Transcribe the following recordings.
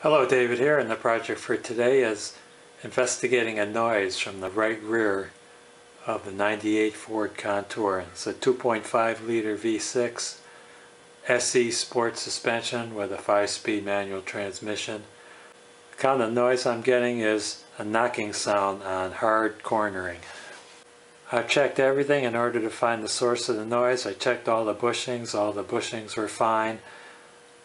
Hello, David here, and the project for today is investigating a noise from the right rear of the 98 Ford Contour. It's a 2.5 liter V6 SE sport suspension with a 5-speed manual transmission. The kind of noise I'm getting is a knocking sound on hard cornering. I've checked everything in order to find the source of the noise. I checked all the bushings were fine.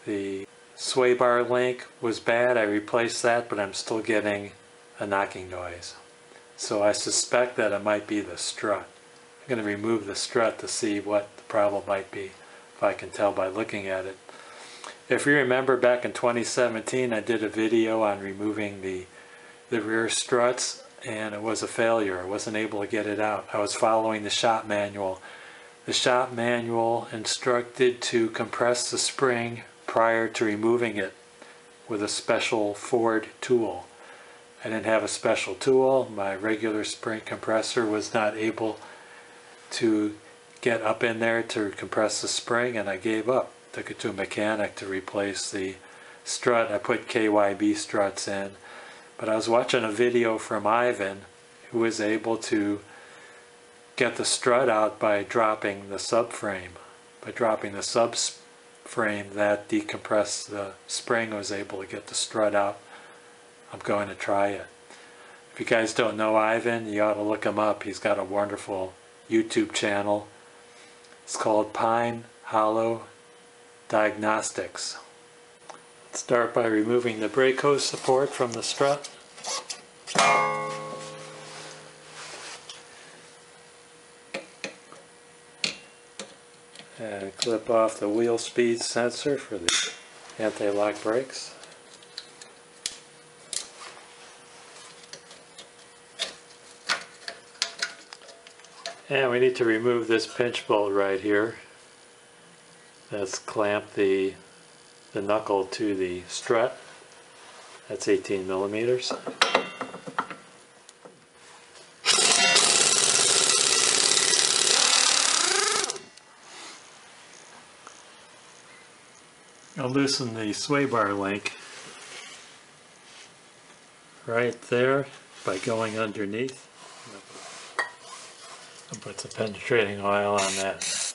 The sway bar link was bad, I replaced that, but I'm still getting a knocking noise. So I suspect that it might be the strut. I'm going to remove the strut to see what the problem might be, if I can tell by looking at it. If you remember, back in 2017 I did a video on removing the rear struts, and it was a failure. I wasn't able to get it out. I was following the shop manual. The shop manual instructed to compress the spring prior to removing it with a special Ford tool. I didn't have a special tool. My regular spring compressor was not able to get up in there to compress the spring, and I gave up. Took it to a mechanic to replace the strut. I put KYB struts in, but I was watching a video from Ivan, who was able to get the strut out by dropping the subframe. By dropping the subframe that decompressed the spring, I was able to get the strut out. I'm going to try it. If you guys don't know Ivan, you ought to look him up. He's got a wonderful YouTube channel. It's called Pine Hollow Diagnostics. Let's start by removing the brake hose support from the strut. And clip off the wheel speed sensor for the anti-lock brakes. And we need to remove this pinch bolt right here that's clamped the knuckle to the strut. That's 18 millimeters. I'll loosen the sway bar link right there by going underneath. I'll put some penetrating oil on that.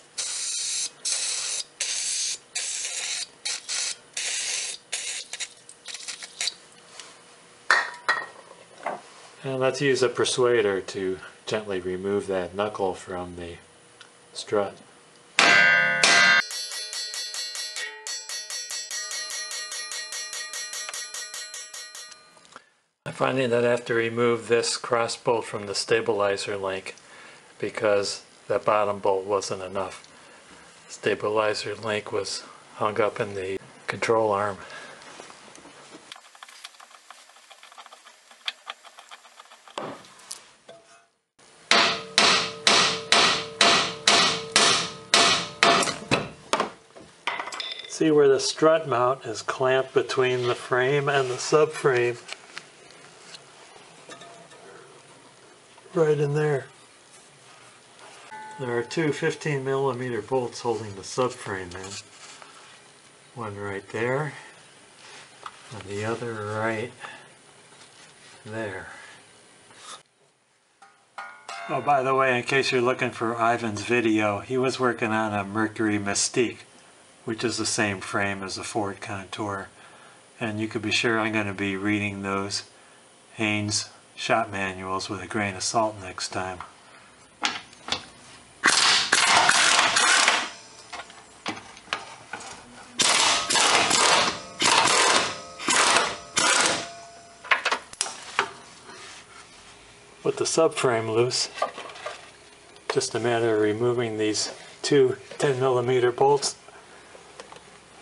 And let's use a persuader to gently remove that knuckle from the strut. I'm finding that I have to remove this cross bolt from the stabilizer link because that bottom bolt wasn't enough. The stabilizer link was hung up in the control arm. See where the strut mount is clamped between the frame and the subframe? Right in there. There are two 15 millimeter bolts holding the subframe in. One right there, and the other right there. Oh, by the way, in case you're looking for Ivan's video, he was working on a Mercury Mystique, which is the same frame as the Ford Contour. And you could be sure I'm going to be reading those Haynes shop manuals with a grain of salt next time. With the subframe loose, just a matter of removing these two 10 millimeter bolts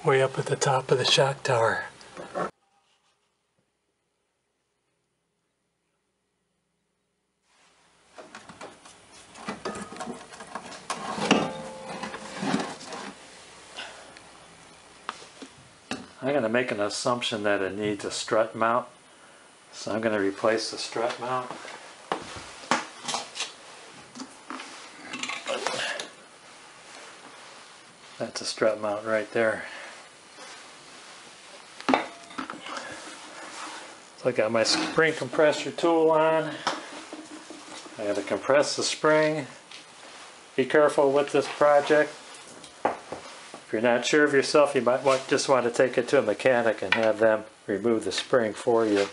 way up at the top of the shock tower. I'm going to make an assumption that it needs a strut mount, so I'm going to replace the strut mount. That's a strut mount right there. So I got my spring compressor tool on. I got to compress the spring. Be careful with this project. If you're not sure of yourself, you might just want to take it to a mechanic and have them remove the spring for you.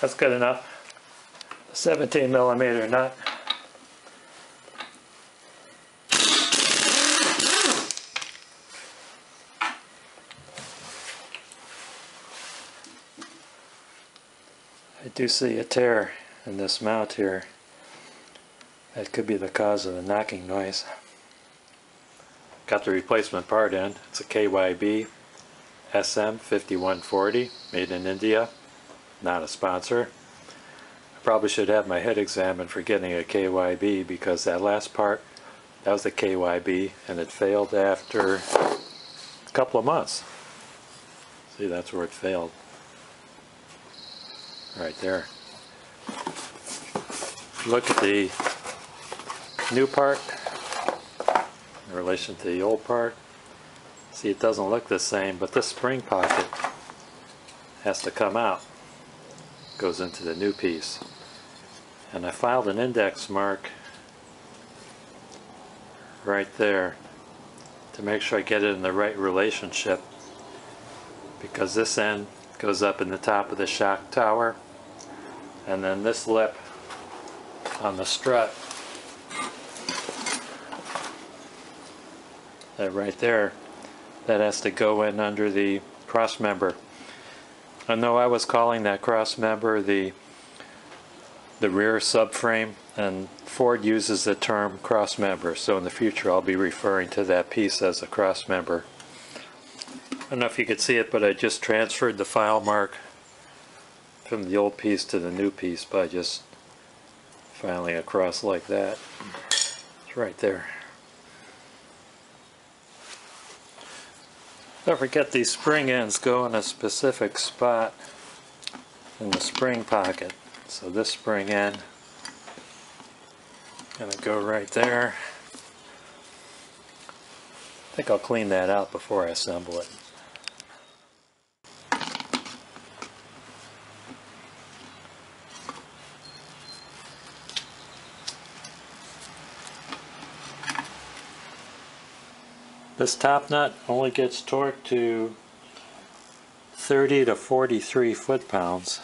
That's good enough. A 17mm nut. I do see a tear in this mount here. That could be the cause of the knocking noise. Got the replacement part in. It's a KYB SM5140 made in India. Not a sponsor. I probably should have my head examined for getting a KYB, because that last part, that was the KYB, and it failed after a couple of months. See, that's where it failed. Right there. Look at the new part in relation to the old part. See, it doesn't look the same, but this spring pocket has to come out. Goes into the new piece. And I filed an index mark right there to make sure I get it in the right relationship, because this end goes up in the top of the shock tower, and then this lip on the strut, that right there, that has to go in under the cross member. I know I was calling that cross member the rear subframe, and Ford uses the term cross member, so in the future I'll be referring to that piece as a cross member. I don't know if you could see it, but I just transferred the file mark from the old piece to the new piece by just filing across like that. It's right there. Don't forget, these spring ends go in a specific spot in the spring pocket. So this spring end gonna go right there. I think I'll clean that out before I assemble it. This top nut only gets torqued to 30 to 43 foot-pounds.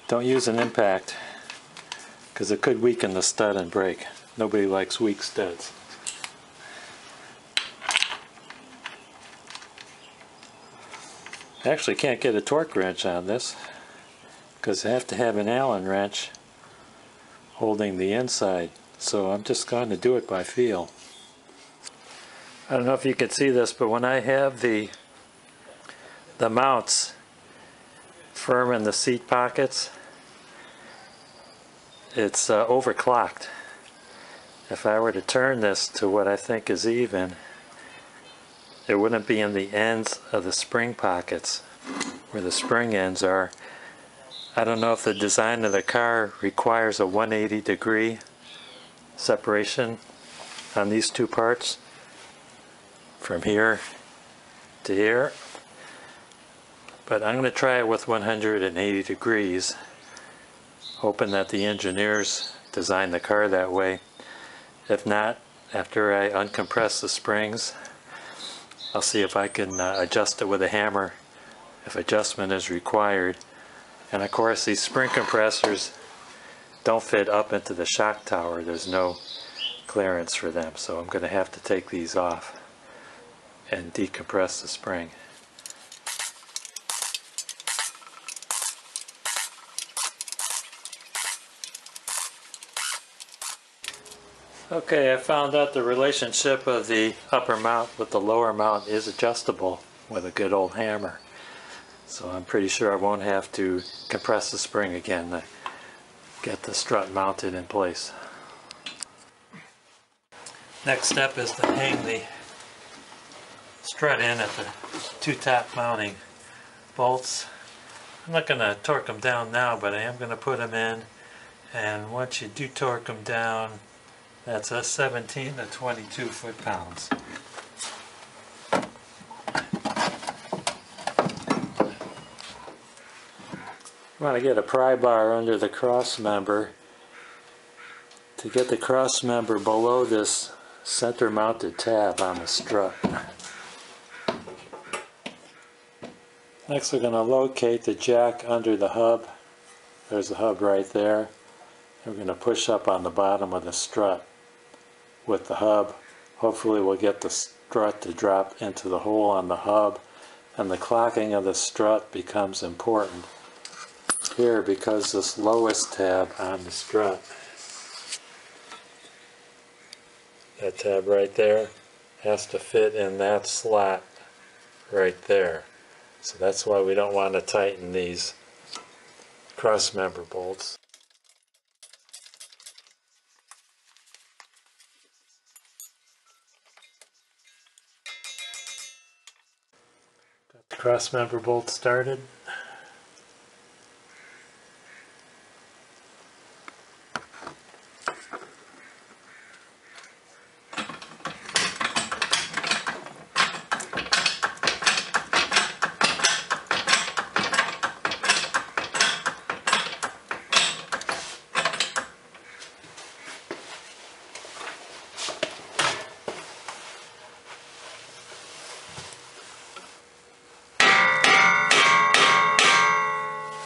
Don't use an impact, because it could weaken the stud and break. Nobody likes weak studs. I actually can't get a torque wrench on this, because I have to have an Allen wrench holding the inside, so I'm just going to do it by feel. I don't know if you can see this, but when I have the mounts firm in the seat pockets, it's overclocked. If I were to turn this to what I think is even, it wouldn't be in the ends of the spring pockets where the spring ends are. I don't know if the design of the car requires a 180-degree separation on these two parts from here to here, but I'm going to try it with 180 degrees, hoping that the engineers designed the car that way. If not, after I uncompress the springs, I'll see if I can adjust it with a hammer if adjustment is required. And of course, these spring compressors don't fit up into the shock tower. There's no clearance for them, so I'm going to have to take these off and decompress the spring. Okay, I found out the relationship of the upper mount with the lower mount is adjustable with a good old hammer. So I'm pretty sure I won't have to compress the spring again to get the strut mounted in place. Next step is to hang the strut in at the two top mounting bolts. I'm not going to torque them down now, but I am going to put them in, and once you do torque them down, that's a 17 to 22 foot-pounds. You want to get a pry bar under the cross member to get the cross member below this center mounted tab on the strut. Next we're going to locate the jack under the hub. There's the hub right there. And we're going to push up on the bottom of the strut with the hub. Hopefully we'll get the strut to drop into the hole on the hub, and the clocking of the strut becomes important here because this lowest tab on the strut, that tab right there, has to fit in that slot right there. So that's why we don't want to tighten these cross member bolts. Got the cross member bolt started.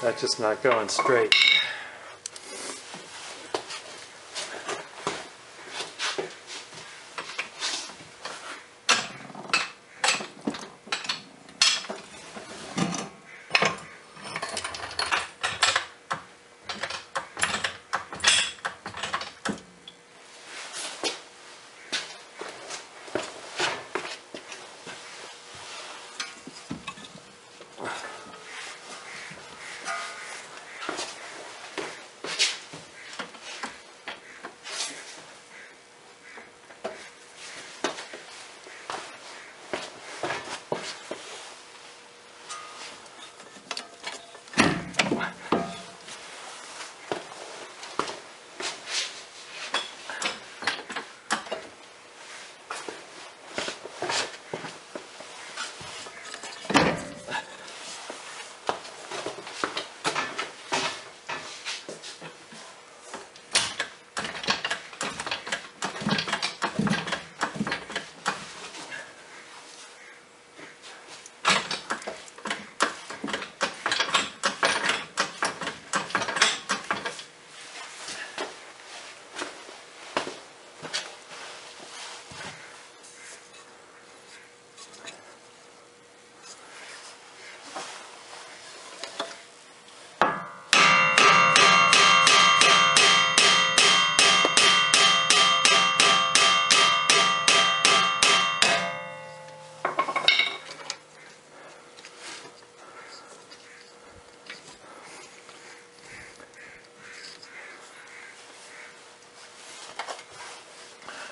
That's just not going straight.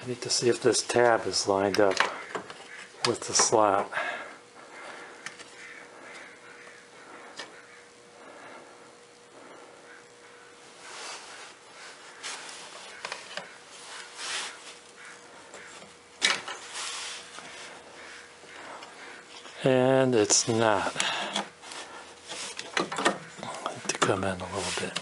I need to see if this tab is lined up with the slot. And it's not. I need to come in a little bit.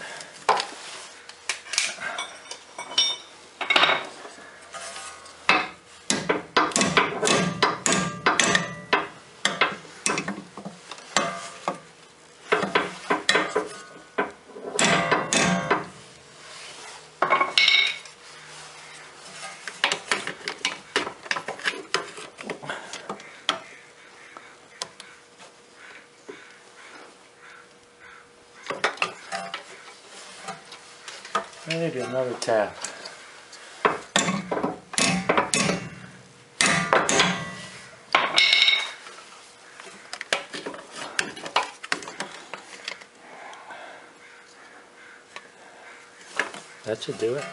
Maybe another tab. That should do it.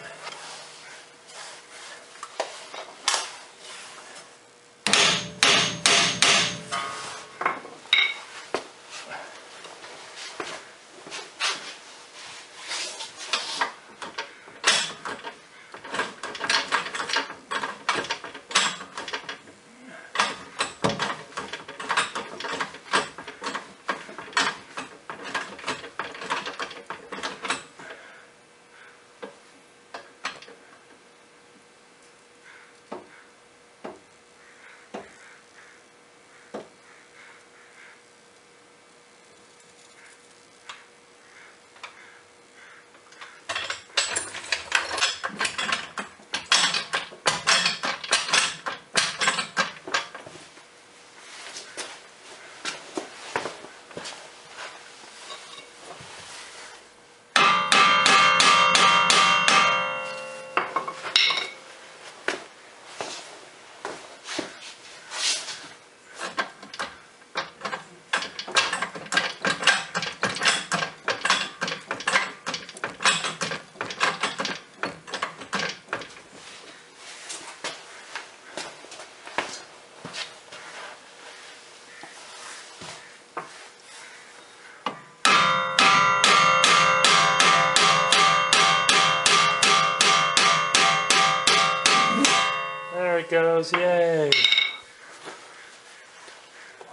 There it goes, yay!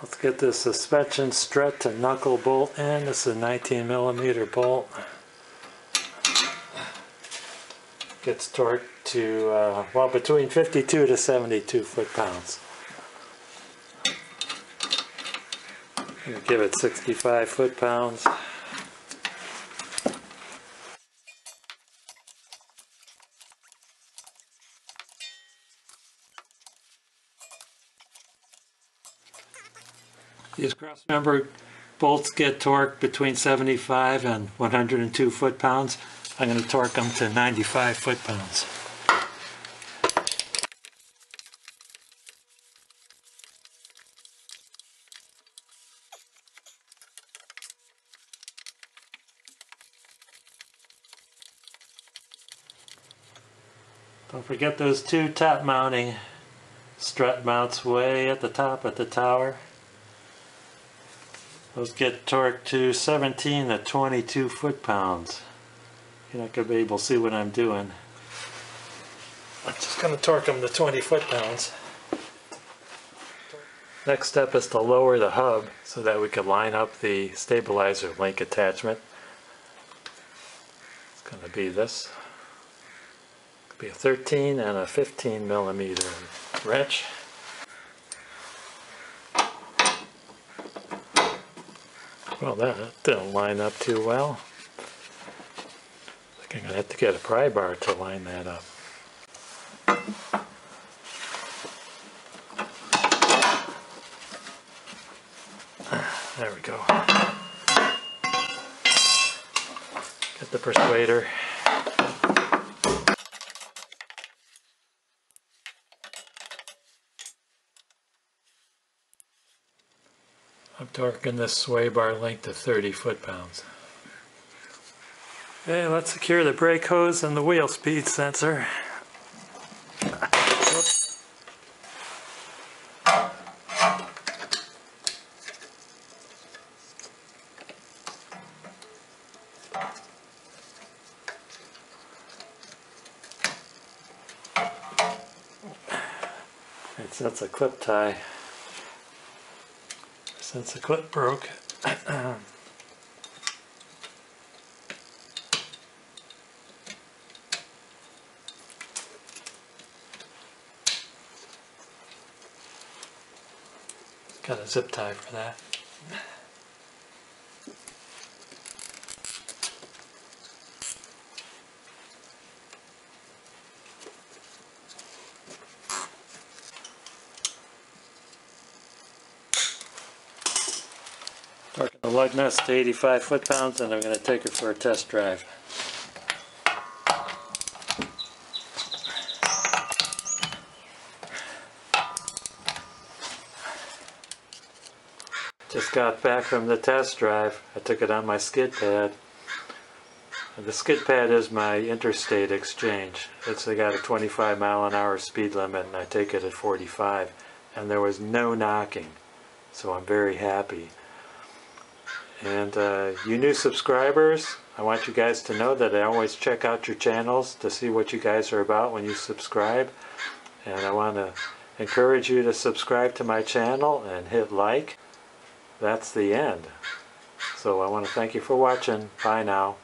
Let's get this suspension strut to knuckle bolt in. This is a 19mm bolt. Gets torqued to, well, between 52 to 72 foot-pounds. Give it 65 foot-pounds. These cross-member bolts get torqued between 75 and 102 foot-pounds. I'm going to torque them to 95 foot-pounds. Don't forget those two top mounting strut mounts way at the top at the tower. Those get torqued to 17 to 22 foot-pounds. You're not going to be able to see what I'm doing. I'm just going to torque them to 20 foot-pounds. Next step is to lower the hub so that we can line up the stabilizer link attachment. It's going to be this. It'll be a 13 and a 15mm wrench. Well, that didn't line up too well. I think I'm going to have to get a pry bar to line that up. There we go. Get the persuader. I'm torquing this sway bar length to 30 foot-pounds. Okay, let's secure the brake hose and the wheel speed sensor. And since the clip tie, since the clip broke, got a zip tie for that. Torquing the lug nuts to 85 foot-pounds, and I'm going to take her for a test drive. Just got back from the test drive. I took it on my skid pad. The skid pad is my Interstate exchange. It's got a 25-mile-an-hour speed limit, and I take it at 45. And there was no knocking, so I'm very happy. And you new subscribers, I want you guys to know that I always check out your channels to see what you guys are about when you subscribe. And I want to encourage you to subscribe to my channel and hit like. That's the end. So I want to thank you for watching. Bye now.